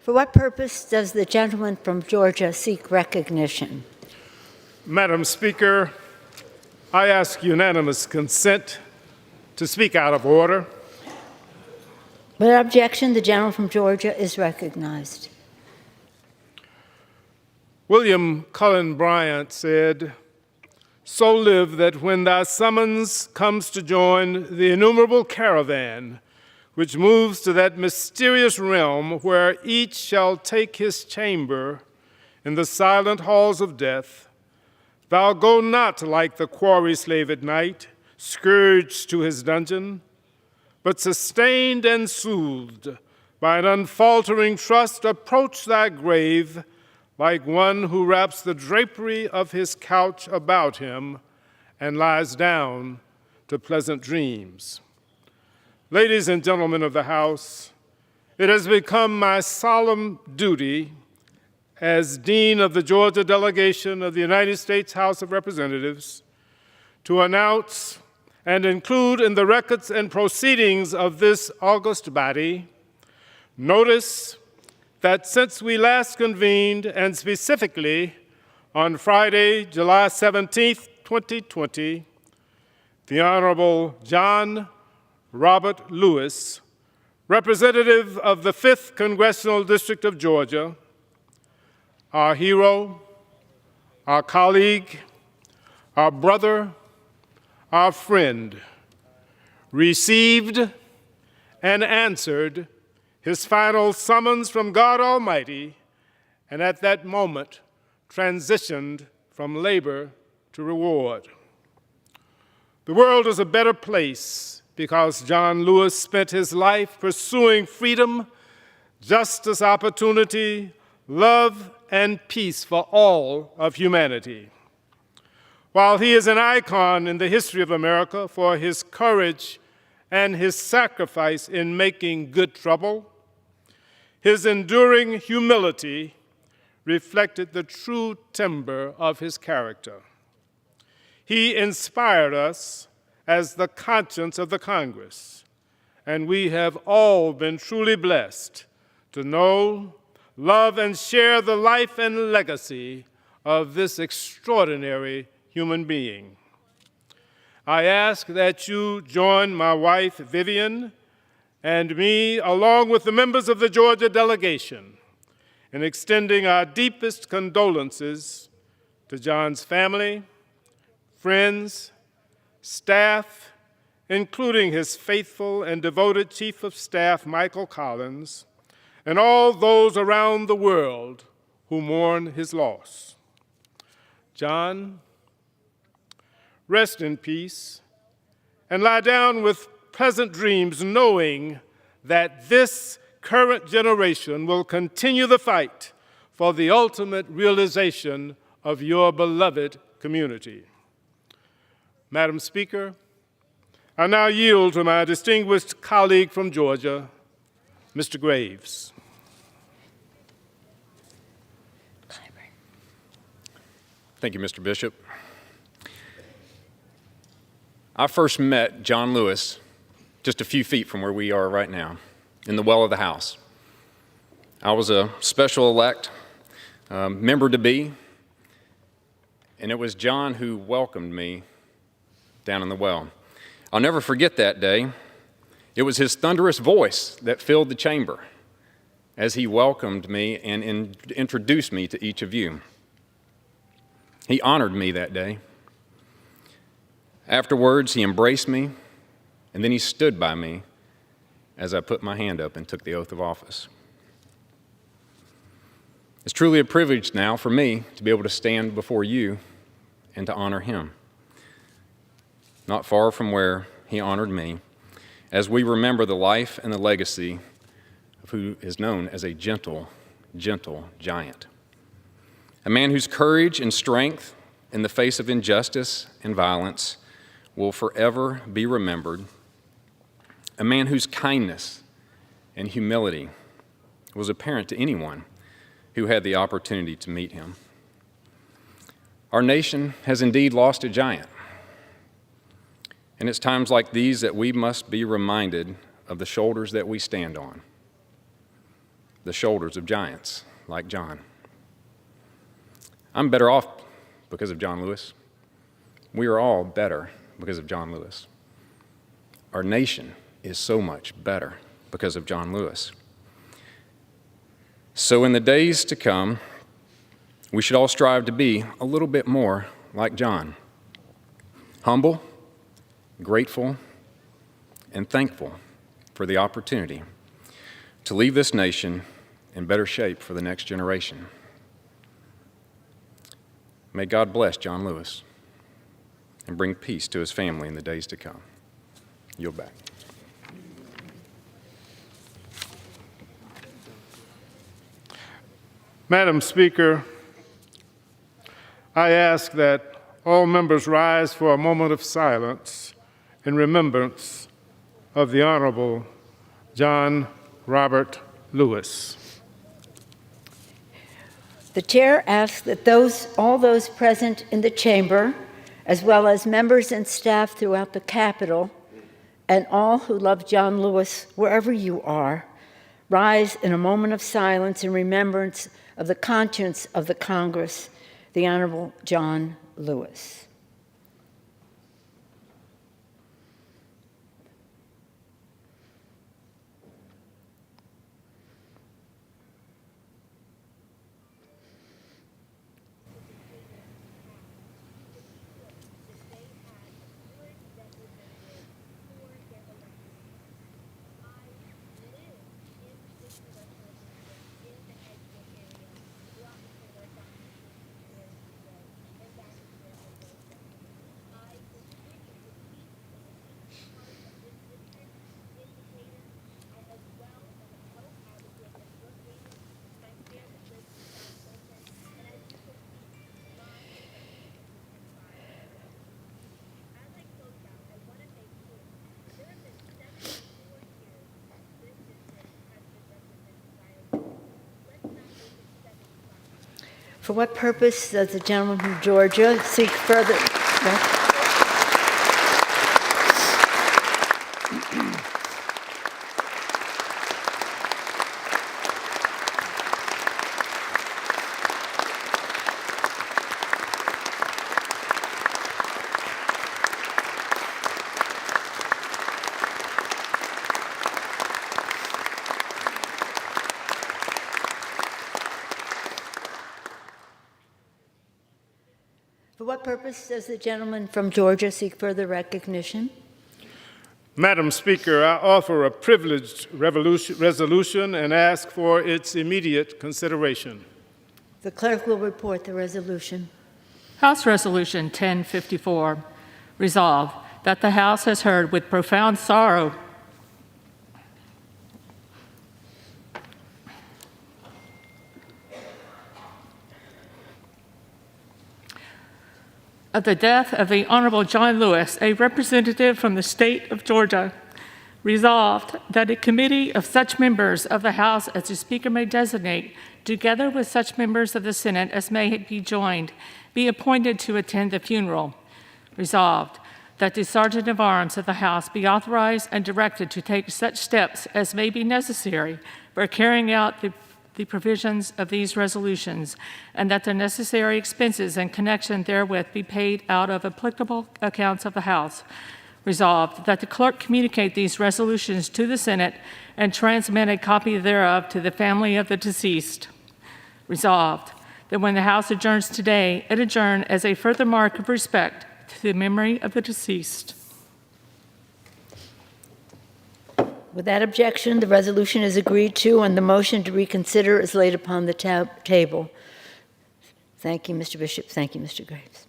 For what purpose does the gentleman from Georgia seek recognition? Madam Speaker, I ask unanimous consent to speak out of order. Without objection, the gentleman from Georgia is recognized. William Cullen Bryant said, "So live that when thy summons comes to join the innumerable caravan which moves to that mysterious realm where each shall take his chamber in the silent halls of death, thou go not like the quarry slave at night, scourged to his dungeon, but sustained and soothed by an unfaltering trust, approach thy grave like one who wraps the drapery of his couch about him and lies down to pleasant dreams." Ladies and gentlemen of the House, it has become my solemn duty as Dean of the Georgia Delegation of the United States House of Representatives to announce and include in the records and proceedings of this august body notice that since we last convened, and specifically on Friday, July 17th, 2020, the Honorable John Robert Lewis, representative of the 5th Congressional District of Georgia, our hero, our colleague, our brother, our friend, received and answered his final summons from God Almighty, and at that moment transitioned from labor to reward. The world is a better place because John Lewis spent his life pursuing freedom, justice, opportunity, love, and peace for all of humanity. While he is an icon in the history of America for his courage and his sacrifice in making good trouble, his enduring humility reflected the true timbre of his character. He inspired us as the conscience of the Congress, and we have all been truly blessed to know, love, and share the life and legacy of this extraordinary human being. I ask that you join my wife, Vivian, and me, along with the members of the Georgia delegation, in extending our deepest condolences to John's family, friends, staff, including his faithful and devoted Chief of Staff, Michael Collins, and all those around the world who mourn his loss. John, rest in peace and lie down with pleasant dreams, knowing that this current generation will continue the fight for the ultimate realization of your beloved community. Madam Speaker, I now yield to my distinguished colleague from Georgia, Mr. Graves. Thank you, Mr. Bishop. I first met John Lewis just a few feet from where we are right now, in the well of the House. I was a special elect member-to-be, and it was John who welcomed me down in the well. I'll never forget that day. It was his thunderous voice that filled the chamber as he welcomed me and introduced me to each of you. He honored me that day. Afterwards, he embraced me, and then he stood by me as I put my hand up and took the oath of office. It's truly a privilege now for me to be able to stand before you and to honor him, not far from where he honored me, as we remember the life and the legacy of who is known as a gentle, gentle giant. A man whose courage and strength in the face of injustice and violence will forever be remembered. A man whose kindness and humility was apparent to anyone who had the opportunity to meet him. Our nation has indeed lost a giant. And it's times like these that we must be reminded of the shoulders that we stand on. the shoulders of giants like John. I'm better off because of John Lewis. We are all better because of John Lewis. Our nation is so much better because of John Lewis. So in the days to come, we should all strive to be a little bit more like John. Humble, grateful, and thankful for the opportunity to leave this nation in better shape for the next generation. May God bless John Lewis and bring peace to his family in the days to come. Yield back. Madam Speaker, I ask that all members rise for a moment of silence in remembrance of the Honorable John Robert Lewis. The chair asks that all those present in the chamber, as well as members and staff throughout the Capitol, and all who love John Lewis, wherever you are, rise in a moment of silence in remembrance of the conscience of the Congress, the Honorable John Lewis. For what purpose does the gentleman from Georgia seek further? For what purpose does the gentleman from Georgia seek further recognition? Madam Speaker, I offer a privileged resolution and ask for its immediate consideration. The clerk will report the resolution. House Resolution 1054, resolved that the House has heard with profound sorrow of the death of the Honorable John Lewis, a representative from the state of Georgia. Resolved that a committee of such members of the House as the Speaker may designate, together with such members of the Senate as may be joined, be appointed to attend the funeral. Resolved that the Sergeant of Arms of the House be authorized and directed to take such steps as may be necessary for carrying out the provisions of these resolutions, and that the necessary expenses in connection therewith be paid out of applicable accounts of the House. Resolved that the clerk communicate these resolutions to the Senate and transmit a copy thereof to the family of the deceased. Resolved that when the House adjourns today, it adjourn as a further mark of respect to the memory of the deceased. Without objection, the resolution is agreed to and the motion to reconsider is laid upon the table. Thank you, Mr. Bishop. Thank you, Mr. Graves.